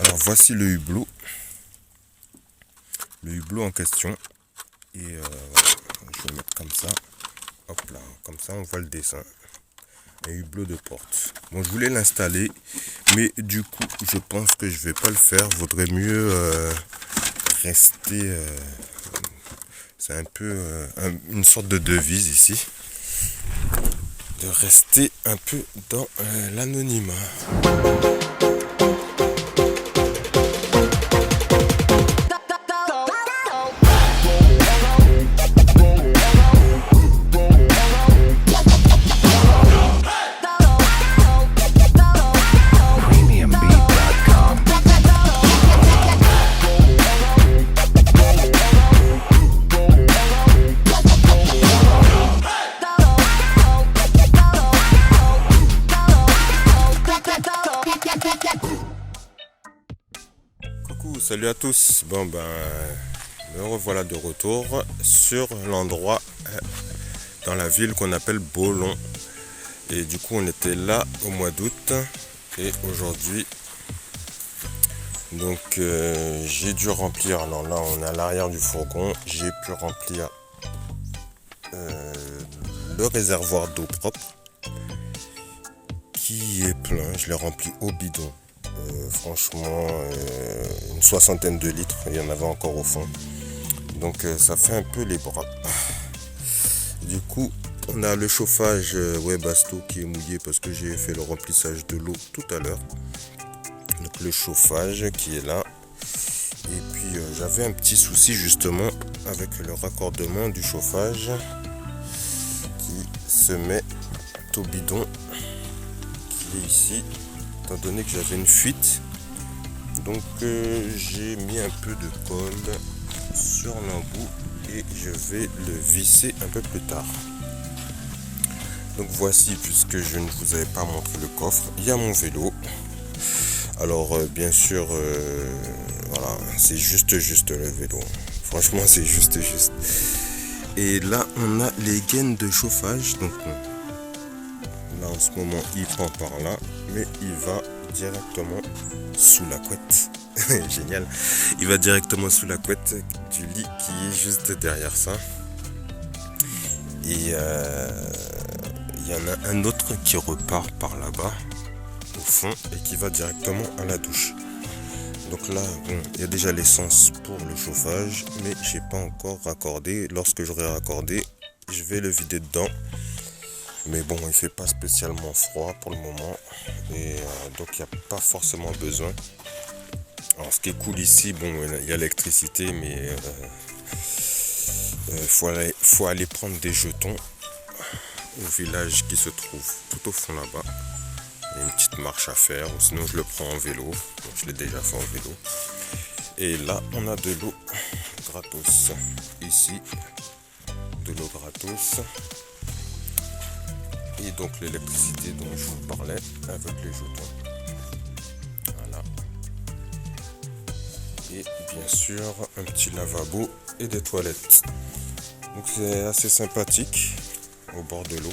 Alors voici le hublot. Le hublot en question. Et voilà, je vais le mettre comme ça. Hop là, comme ça on voit le dessin. Un hublot de porte. Bon, je voulais l'installer, mais du coup, je pense que je vais pas le faire. Vaudrait mieux rester. C'est un peu une sorte de devise ici. De rester un peu dans l'anonymat. Coucou, salut à tous. Bon ben, me revoilà de retour sur l'endroit dans la ville qu'on appelle Beaulon. Et du coup, on était là au mois d'août et aujourd'hui, donc j'ai dû remplir. Alors là, on est à l'arrière du fourgon. J'ai pu remplir le réservoir d'eau propre qui est plein. Je l'ai rempli au bidon. Franchement, une soixantaine de litres, il y en avait encore au fond. Donc ça fait un peu les bras. Du coup, on a le chauffage Webasto qui est mouillé parce que j'ai fait le remplissage de l'eau tout à l'heure. Donc le chauffage qui est là. Et puis j'avais un petit souci justement avec le raccordement du chauffage qui se met au bidon qui est ici. Étant donné que j'avais une fuite, donc j'ai mis un peu de colle sur l'embout et je vais le visser un peu plus tard. Donc voici, puisque je ne vous avais pas montré le coffre, il y a mon vélo. Alors bien sûr, voilà, c'est juste le vélo. Franchement, c'est juste. Et là, on a les gaines de chauffage. Donc là, en ce moment, il prend par là, mais il va directement sous la couette. Génial. Il va directement sous la couette du lit qui est juste derrière ça. Et il y en a un autre qui repart par là-bas, au fond, et qui va directement à la douche. Donc là, bon, il y a déjà l'essence pour le chauffage, mais j'ai pas encore raccordé. Lorsque j'aurai raccordé, je vais le vider dedans. Mais bon, il fait pas spécialement froid pour le moment. Et donc, il n'y a pas forcément besoin. Alors, ce qui est cool ici, bon, il y a l'électricité, mais faut aller prendre des jetons au village qui se trouve tout au fond là-bas. Il y a une petite marche à faire, ou sinon je le prends en vélo. Donc, je l'ai déjà fait en vélo. Et là, on a de l'eau gratos. Ici, de l'eau gratos. Et donc l'électricité dont je vous parlais avec les jetons. Voilà. Et bien sûr un petit lavabo et des toilettes. Donc c'est assez sympathique au bord de l'eau.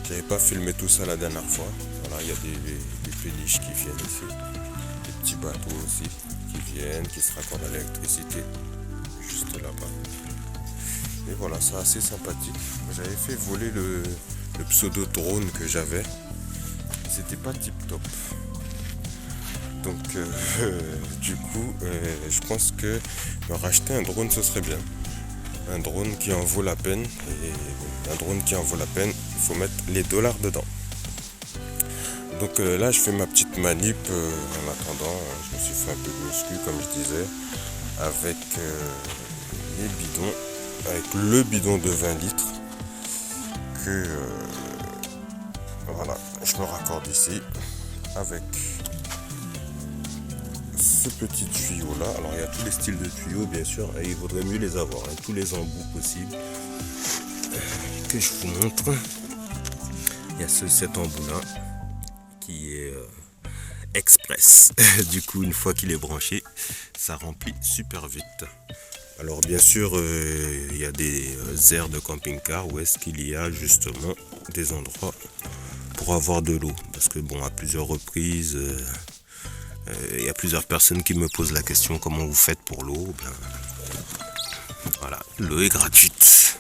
J'avais pas filmé tout ça la dernière fois. Voilà, il y a des péniches qui viennent ici. Des petits bateaux aussi qui viennent, qui se raccordent à l'électricité juste là-bas. Et voilà, c'est assez sympathique. J'avais fait voler le pseudo drone que j'avais, c'était pas tip top. Donc du coup je pense que me racheter un drone ce serait bien. Un drone qui en vaut la peine. Et un drone qui en vaut la peine, il faut mettre les dollars dedans. Donc là je fais ma petite manip en attendant. Je me suis fait un peu de muscu comme je disais, avec les bidons, avec le bidon de 20 litres que voilà, je me raccorde ici avec ce petit tuyau là. Alors il y a tous les styles de tuyaux bien sûr, et il vaudrait mieux les avoir, hein, tous les embouts possibles que je vous montre. Il y a cet embout là qui est express. Du coup, une fois qu'il est branché, ça remplit super vite. Alors bien sûr, il y a des aires de camping-car où est-ce qu'il y a justement des endroits pour avoir de l'eau. Parce que bon, à plusieurs reprises, Il y a plusieurs personnes qui me posent la question comment vous faites pour l'eau. Voilà, l'eau est gratuite.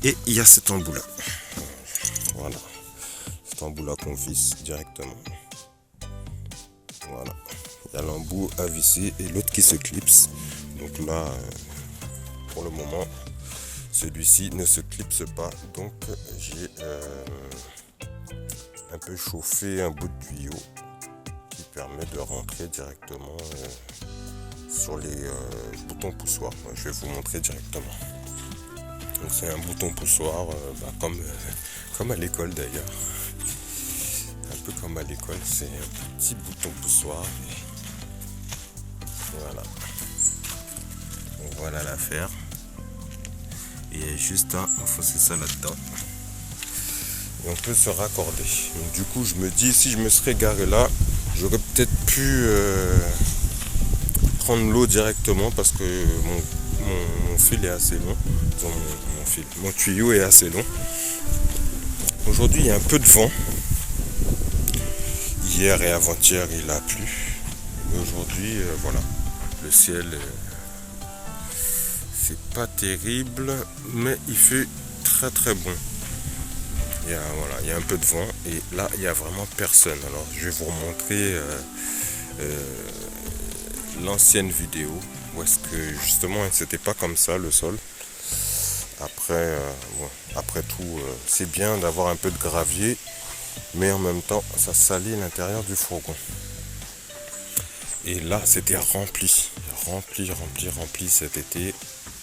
Et il y a cet embout là. Voilà, cet embout là qu'on visse directement. Voilà, il y a l'embout à visser et l'autre qui se clipse. Donc là, pour le moment, celui-ci ne se clipse pas. Donc j'ai un peu chauffé un bout de tuyau qui permet de rentrer directement sur les boutons poussoirs. Je vais vous montrer directement. Donc c'est un bouton poussoir comme à l'école d'ailleurs. Un peu comme à l'école, c'est un petit bouton poussoir. Voilà. Donc voilà l'affaire. Et il y a juste à enfoncer ça là-dedans. Et on peut se raccorder. Donc du coup je me dis, si je me serais garé là, j'aurais peut-être pu prendre l'eau directement parce que mon fil est assez long. Mon tuyau est assez long. Aujourd'hui il y a un peu de vent. Hier et avant-hier il a plu. Mais aujourd'hui voilà, le ciel c'est pas terrible, mais il fait très très bon. Il y a un peu de vent et là il y a vraiment personne. Alors je vais vous remontrer l'ancienne vidéo où est-ce que justement c'était pas comme ça le sol. Après tout, c'est bien d'avoir un peu de gravier, mais en même temps ça salit l'intérieur du fourgon. Et là c'était rempli cet été.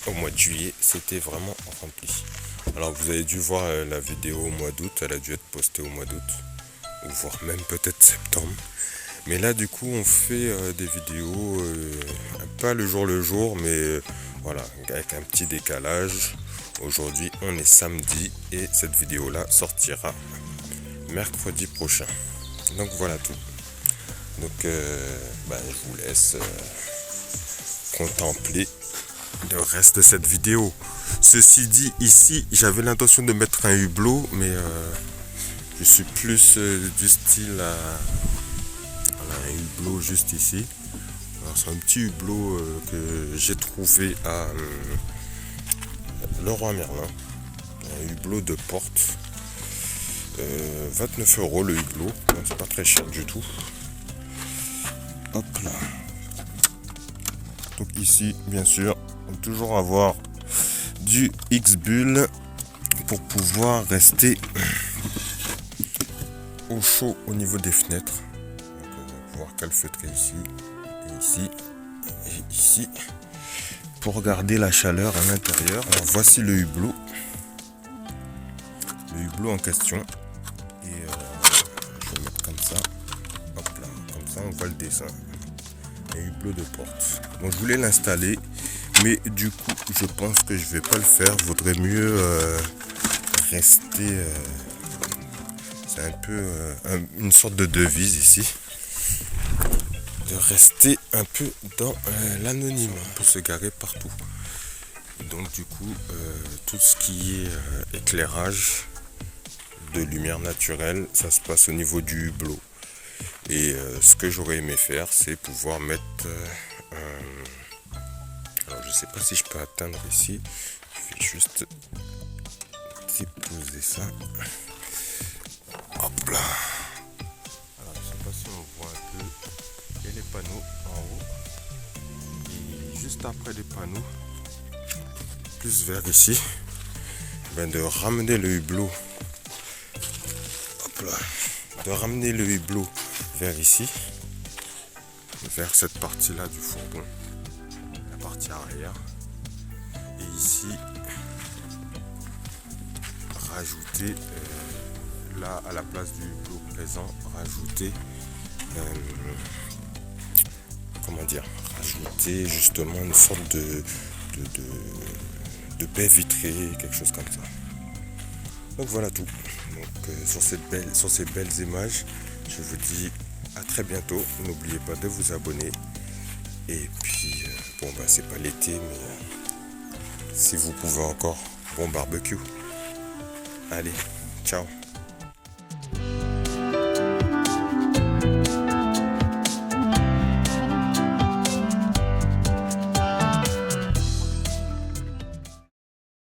Au mois de juillet c'était vraiment rempli. Alors vous avez dû voir la vidéo au mois d'août, elle a dû être postée au mois d'août, ou voire même peut-être septembre. Mais là du coup on fait des vidéos, pas le jour, mais voilà, avec un petit décalage. Aujourd'hui on est samedi et cette vidéo là sortira mercredi prochain. Donc voilà tout. Donc je vous laisse contempler le reste de cette vidéo. Ceci dit, ici j'avais l'intention de mettre un hublot, mais je suis plus du style à un hublot juste ici. Alors c'est un petit hublot que j'ai trouvé à Leroy Merlin, un hublot de porte, 29 € le hublot, c'est pas très cher du tout. Hop là. Donc ici bien sûr toujours avoir du X-Bull pour pouvoir rester au chaud au niveau des fenêtres. Donc, on va pouvoir calfeutrer ici et ici et ici pour garder la chaleur à l'intérieur. Alors voici le hublot en question et je vais mettre comme ça. Hop là, comme ça on voit le dessin. Un hublot de porte. Donc je voulais l'installer, mais du coup je pense que je vais pas le faire. Vaudrait mieux rester. C'est un peu une sorte de devise ici, de rester un peu dans l'anonymat. On peut se garer partout. Donc du coup tout ce qui est éclairage de lumière naturelle, ça se passe au niveau du hublot. Et ce que j'aurais aimé faire, c'est pouvoir mettre alors je sais pas si je peux atteindre ici. Je vais juste déposer ça. Hop là. Alors je sais pas si on voit un peu. Il y a les panneaux en haut. Et juste après les panneaux, plus vers ici, de ramener le hublot. Hop là. De ramener le hublot vers ici, vers cette partie là du fourgon, la partie arrière, et ici rajouter là à la place du hublot présent, rajouter rajouter justement une sorte de baie vitrée, quelque chose comme ça. Donc voilà tout. Donc sur ces belles images, je vous dis à très bientôt. N'oubliez pas de vous abonner. Et puis c'est pas l'été, mais si vous pouvez encore, bon barbecue. Allez, ciao.